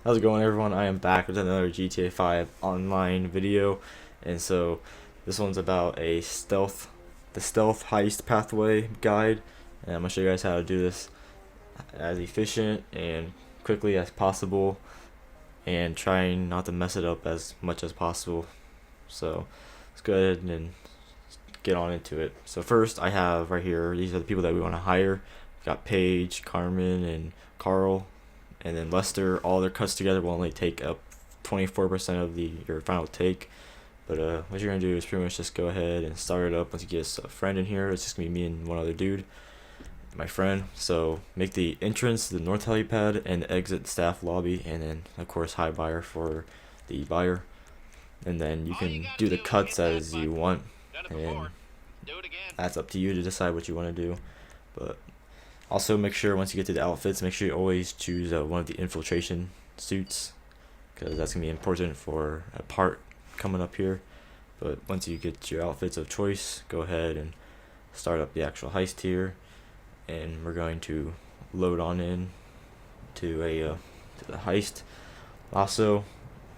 How's it going, everyone? I am back with another GTA 5 online video, and so this one's about the stealth heist pathway guide, and I'm gonna show you guys how to do this as efficient and quickly as possible, and trying not to mess it up as much as possible. So let's go ahead and get on into it. So first, I have right here, these are the people that we want to hire. We've got Paige, Carmen, and Carl. And then Lester, all their cuts together will only take up 24% of your final take. But what you're gonna do is pretty much just go ahead and start it up. Once you get a friend in here, it's just gonna be me and one other dude, my friend. So make the entrance to the north helipad and exit staff lobby, and then of course high buyer for the buyer. And then you can do the cuts as you want, and that's up to you to decide what you want to do. But also, make sure once you get to the outfits, make sure you always choose one of the infiltration suits, because that's going to be important for a part coming up here. But once you get your outfits of choice, go ahead and start up the actual heist here, and we're going to load on in to the heist. Also,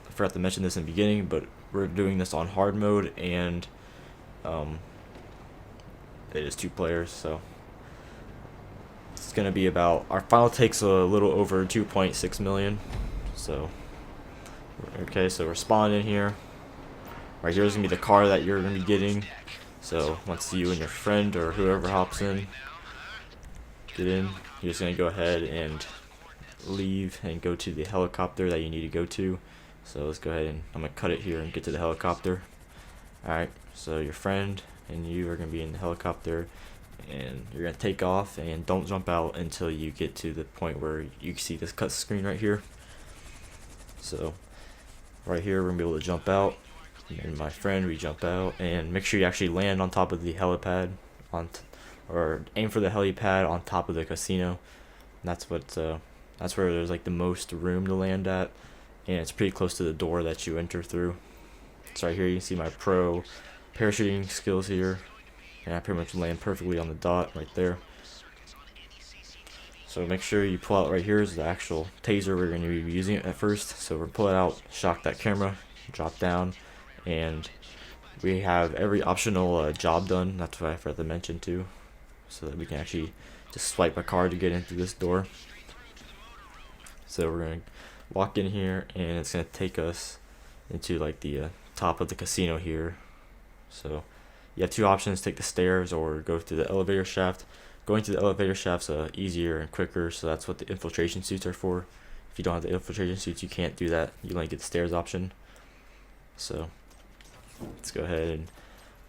I forgot to mention this in the beginning, but we're doing this on hard mode, and it is 2 players, so it's gonna be about, our final takes a little over 2.6 million. So okay, so we're spawned in here. Right here's gonna be the car that you're gonna be getting. So once you and your friend or whoever hops in get in, you're just gonna go ahead and leave and go to the helicopter that you need to go to. So let's go ahead and I'm gonna cut it here and get to the helicopter. Alright, so your friend and you are gonna be in the helicopter, and you're gonna take off, and don't jump out until you get to the point where you see this cut screen right here. So right here we're gonna be able to jump out, and my friend, we jump out, and make sure you actually land on top of the helipad, or aim for the helipad on top of the casino. And that's where there's like the most room to land at, and it's pretty close to the door that you enter through. So right here you can see my pro parachuting skills here, and I pretty much land perfectly on the dot right there. So make sure you pull out, right here is the actual taser we're going to be using it at first. So we're pull it out, shock that camera, drop down, and we have every optional job done. That's what I forgot to mention too, so that we can actually just swipe a card to get into this door. So we're going to walk in here, and it's going to take us into like the top of the casino here. So you have 2 options: take the stairs or go through the elevator shaft. Going to the elevator shaft's easier and quicker, so that's what the infiltration suits are for. If you don't have the infiltration suits, you can't do that. You only get the stairs option. So let's go ahead and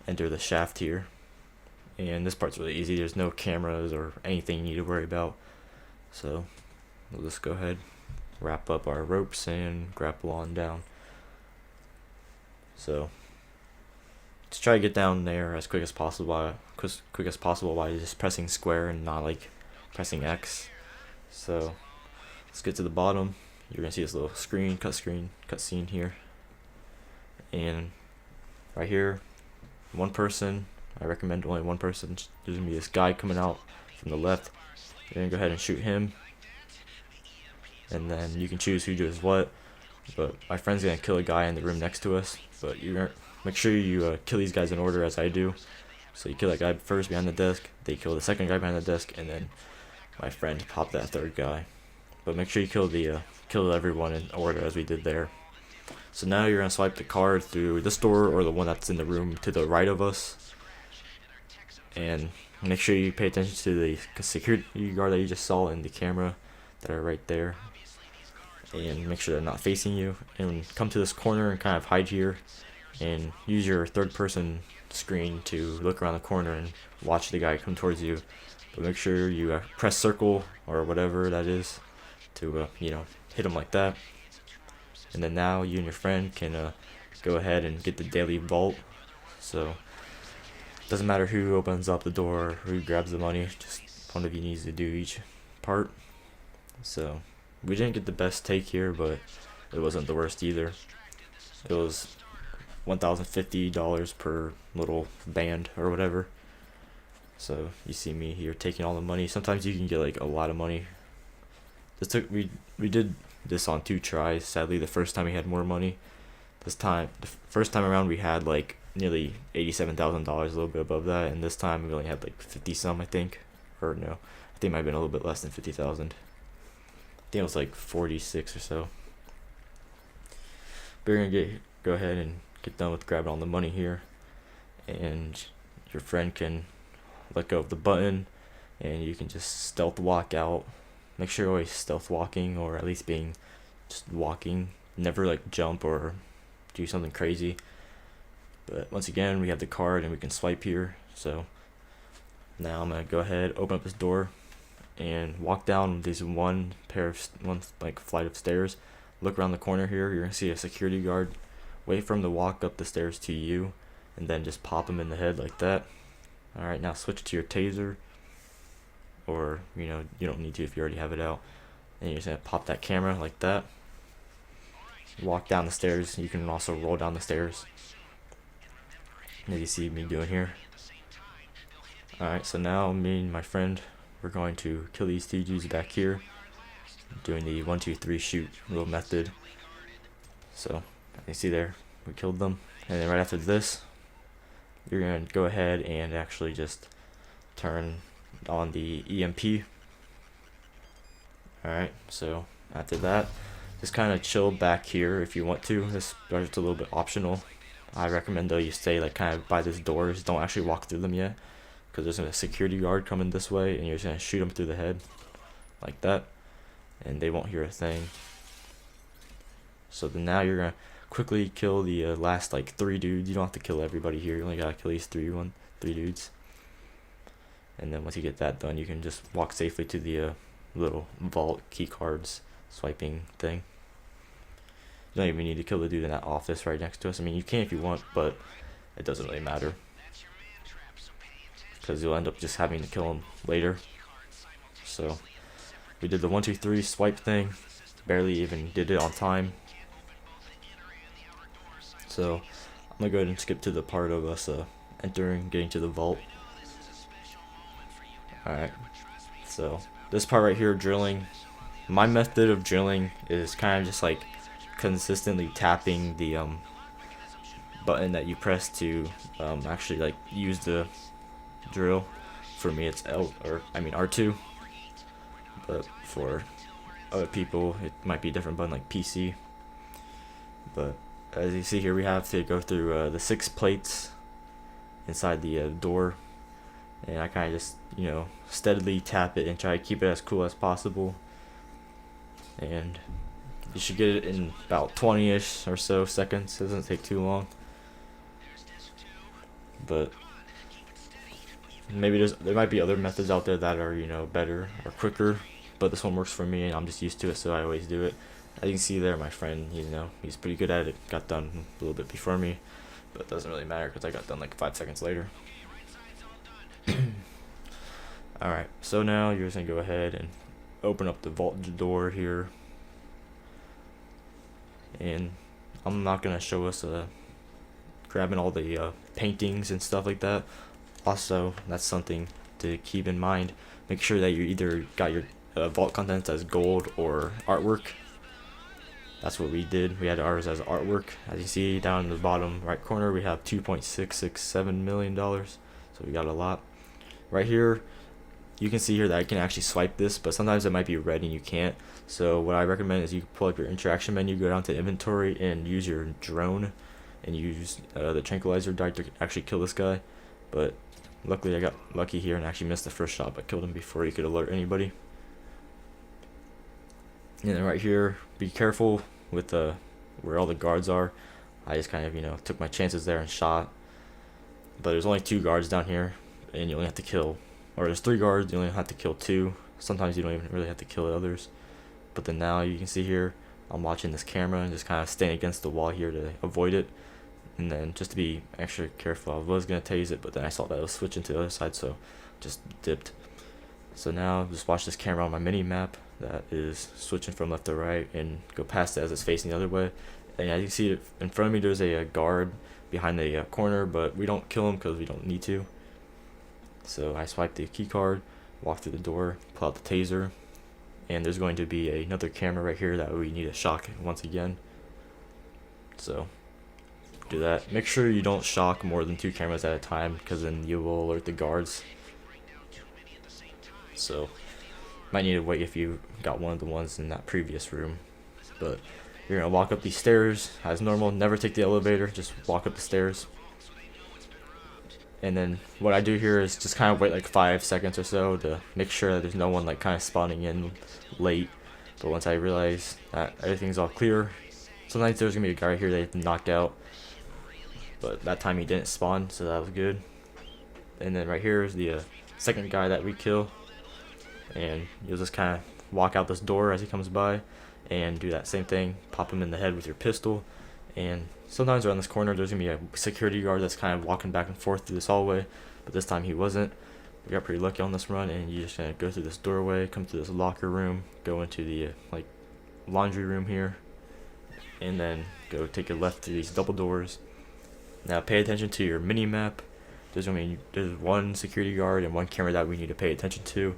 enter the shaft here. And this part's really easy. There's no cameras or anything you need to worry about. So we'll just go ahead, wrap up our ropes, and grapple on down. So let's try to get down there as quick as possible by just pressing square and not like pressing X. So let's get to the bottom. You're gonna see this little cutscene here, and right here, one person. I recommend only one person. There's gonna be this guy coming out from the left. You're gonna go ahead and shoot him, and then you can choose who does what. But my friend's gonna kill a guy in the room next to us. But you're gonna make sure you kill these guys in order as I do. So you kill that guy first behind the desk, they kill the second guy behind the desk, and then my friend pop that third guy. But make sure you kill everyone in order as we did there. So now you're gonna swipe the card through this door or the one that's in the room to the right of us, and make sure you pay attention to the security guard that you just saw in the camera that are right there, and make sure they're not facing you, and come to this corner and kind of hide here, and use your third person screen to look around the corner and watch the guy come towards you. But make sure you press circle or whatever that is to hit him like that. And then now you and your friend can go ahead and get the daily vault. So it doesn't matter who opens up the door or who grabs the money, just one of you needs to do each part. So we didn't get the best take here, but it wasn't the worst either. It was $1,050 per little band or whatever. So you see me here taking all the money. Sometimes you can get like a lot of money. We did this on 2 tries. Sadly, the first time we had more money. This time, the first time around, we had like nearly $87,000, a little bit above that, and this time we only had like 50 some, I think, or no, I think it might have been a little bit less than 50,000. I think it was like 46 or so. But you're gonna go ahead and get done with grabbing all the money here, and your friend can let go of the button, and you can just stealth walk out. Make sure you're always stealth walking, or at least being just walking. Never like jump or do something crazy. But once again, we have the card and we can swipe here. So now I'm gonna go ahead, open up this door, and walk down this one flight of stairs. Look around the corner here. You're gonna see a security guard. Wait for him to walk up the stairs to you, and then just pop him in the head like that. All right, now switch to your taser, or you don't need to if you already have it out. And you're just gonna pop that camera like that. Walk down the stairs. You can also roll down the stairs, as you see me doing here. Alright, so now me and my friend, we're going to kill these 2 dudes back here, doing the 1, 2, 3 shoot little method. So you see there, we killed them. And then right after this, you're going to go ahead and actually just turn on the EMP. Alright, so after that, just kind of chill back here if you want to. This is a little bit optional. I recommend though you stay like kind of by these doors. Don't actually walk through them yet, because there's a security guard coming this way, and you're just gonna shoot them through the head like that, and they won't hear a thing. So then now you're gonna quickly kill the last like 3 dudes. You don't have to kill everybody here. You only gotta kill these 3 dudes. And then once you get that done, you can just walk safely to the little vault key cards swiping thing. You don't even need to kill the dude in that office right next to us. I mean, you can if you want, but it doesn't really matter, because you'll end up just having to kill him later. So we did the 1, 2, 3 swipe thing. Barely even did it on time. So I'm gonna go ahead and skip to the part of us entering, getting to the vault. Alright, so this part right here, drilling. My method of drilling is kind of just like consistently tapping the button that you press to actually like use the drill. For me it's R2, but for other people it might be a different button like PC. But as you see here, we have to go through the 6 plates inside the door, and I kind of just steadily tap it and try to keep it as cool as possible. And you should get it in about 20-ish or so seconds. It doesn't take too long. But maybe there might be other methods out there that are better or quicker, but this one works for me and I'm just used to it, so I always do it. As you can see there, my friend, he's pretty good at it. Got done a little bit before me, but it doesn't really matter because I got done like 5 seconds later. Alright, so now you're just gonna go ahead and open up the vault door here, and I'm not gonna show us grabbing all the paintings and stuff like that. Also, that's something to keep in mind. Make sure that you either got your vault contents as gold or artwork. That's what we did. We had ours as artwork. As you see down in the bottom right corner, we have $2.667 million, so we got a lot. Right here, you can see here that I can actually swipe this, but sometimes it might be red and you can't. So what I recommend is you pull up your interaction menu, go down to inventory, and use your drone, and use the tranquilizer dart to actually kill this guy. But luckily I got lucky here and actually missed the first shot, but killed him before he could alert anybody. And then right here, be careful with where all the guards are. I just kind of took my chances there and shot. But there's only 2 guards down here, and you only have to kill, or there's 3 guards, you only have to kill 2. Sometimes you don't even really have to kill the others. But then now you can see here, I'm watching this camera and just kind of staying against the wall here to avoid it. And then just to be extra careful, I was going to tase it, but then I saw that it was switching to the other side, so just dipped. So now just watch this camera on my mini map that is switching from left to right, and go past it as it's facing the other way. And as you can see in front of me, there's a guard behind the corner, but we don't kill him because we don't need to. So I swipe the key card, walk through the door, pull out the taser, and there's going to be another camera right here that we need to shock once again. So do that. Make sure you don't shock more than 2 cameras at a time, because then you will alert the guards. So might need to wait if you got one of the ones in that previous room. But you're gonna walk up these stairs as normal. Never take the elevator, just walk up the stairs. And then what I do here is just kind of wait like 5 seconds or so to make sure that there's no one like kind of spawning in late. But once I realize that everything's all clear, sometimes there's gonna be a guy right here that you have to knock out, but that time he didn't spawn, so that was good. And then right here is the second guy that we kill, and you'll just kind of walk out this door as he comes by and do that same thing, pop him in the head with your pistol. And sometimes around this corner there's gonna be a security guard that's kind of walking back and forth through this hallway, but this time he wasn't. We got pretty lucky on this run, and you're just gonna go through this doorway, come through this locker room, go into the like laundry room here, and then go take a left through these double doors. Now pay attention to your mini map. There's one security guard and one camera that we need to pay attention to.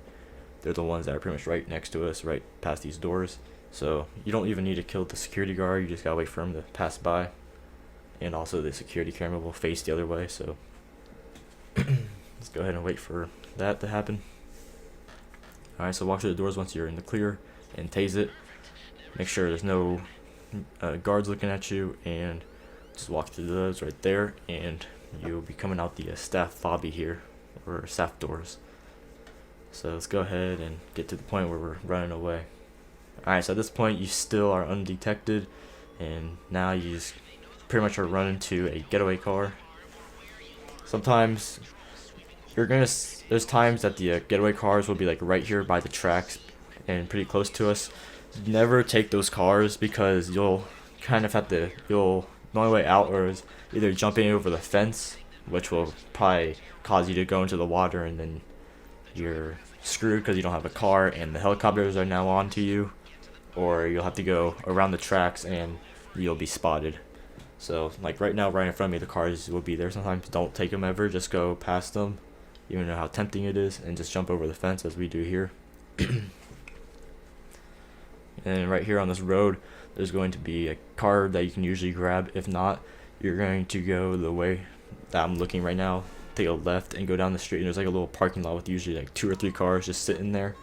They're the ones that are pretty much right next to us, right past these doors. So you don't even need to kill the security guard, you just gotta wait for him to pass by. And also the security camera will face the other way, so let's go ahead and wait for that to happen. Alright, so walk through the doors once you're in the clear and tase it. Make sure there's no guards looking at you, and just walk through those right there, and you'll be coming out the staff lobby here, or staff doors. So let's go ahead and get to the point where we're running away. Alright, so at this point you still are undetected, and now you just pretty much are running to a getaway car. Sometimes there's times that the getaway cars will be like right here by the tracks and pretty close to us. Never take those cars, because you'll kind of have to, the only way out is either jumping over the fence, which will probably cause you to go into the water, and then you're screwed because you don't have a car and the helicopters are now on to you, or you'll have to go around the tracks and you'll be spotted. So like right now, right in front of me, the cars will be there. Sometimes don't take them ever, just go past them, even know how tempting it is, and just jump over the fence as we do here. And right here on this road, there's going to be a car that you can usually grab. If not, you're going to go the way that I'm looking right now, take a left and go down the street, and there's like a little parking lot with usually like 2 or 3 cars just sitting there,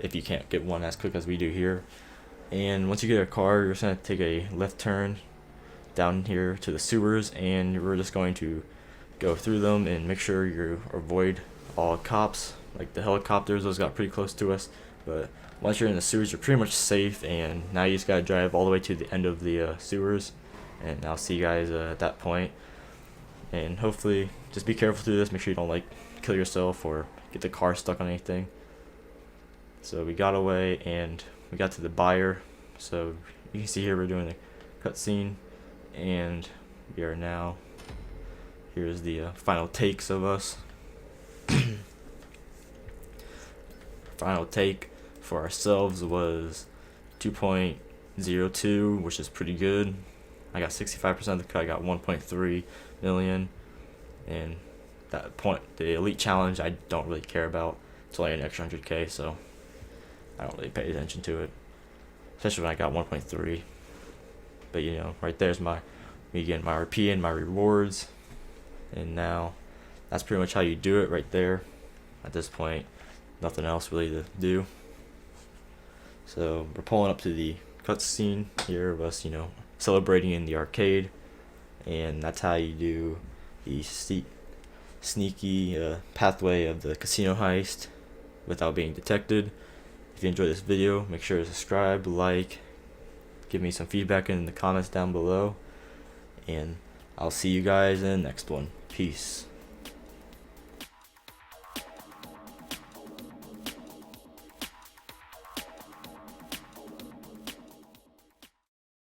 if you can't get one as quick as we do here. And once you get a car, you're just going to take a left turn down here to the sewers, and we're just going to go through them and make sure you avoid all cops, like the helicopters. Those got pretty close to us, but once you're in the sewers, you're pretty much safe, and now you just gotta drive all the way to the end of the sewers, and I'll see you guys at that point. And hopefully just be careful through this, make sure you don't like kill yourself or get the car stuck on anything. So we got away and we got to the buyer. So you can see here we're doing a cutscene, and we are now, here's the final takes of us. Final take for ourselves was 2.02, which is pretty good. I got 65% of the cut. I got 1.3 million, and that point, the elite challenge, I don't really care about. It's only an extra 100k, so I don't really pay attention to it, especially when I got 1.3. But you know, right there's me getting my RP and my rewards, and now that's pretty much how you do it right there. At this point, nothing else really to do. So we're pulling up to the cutscene here of us, you know, celebrating in the arcade, and that's how you do the sneaky pathway of the casino heist without being detected. If you enjoyed this video, make sure to subscribe, like, give me some feedback in the comments down below, and I'll see you guys in the next one. Peace.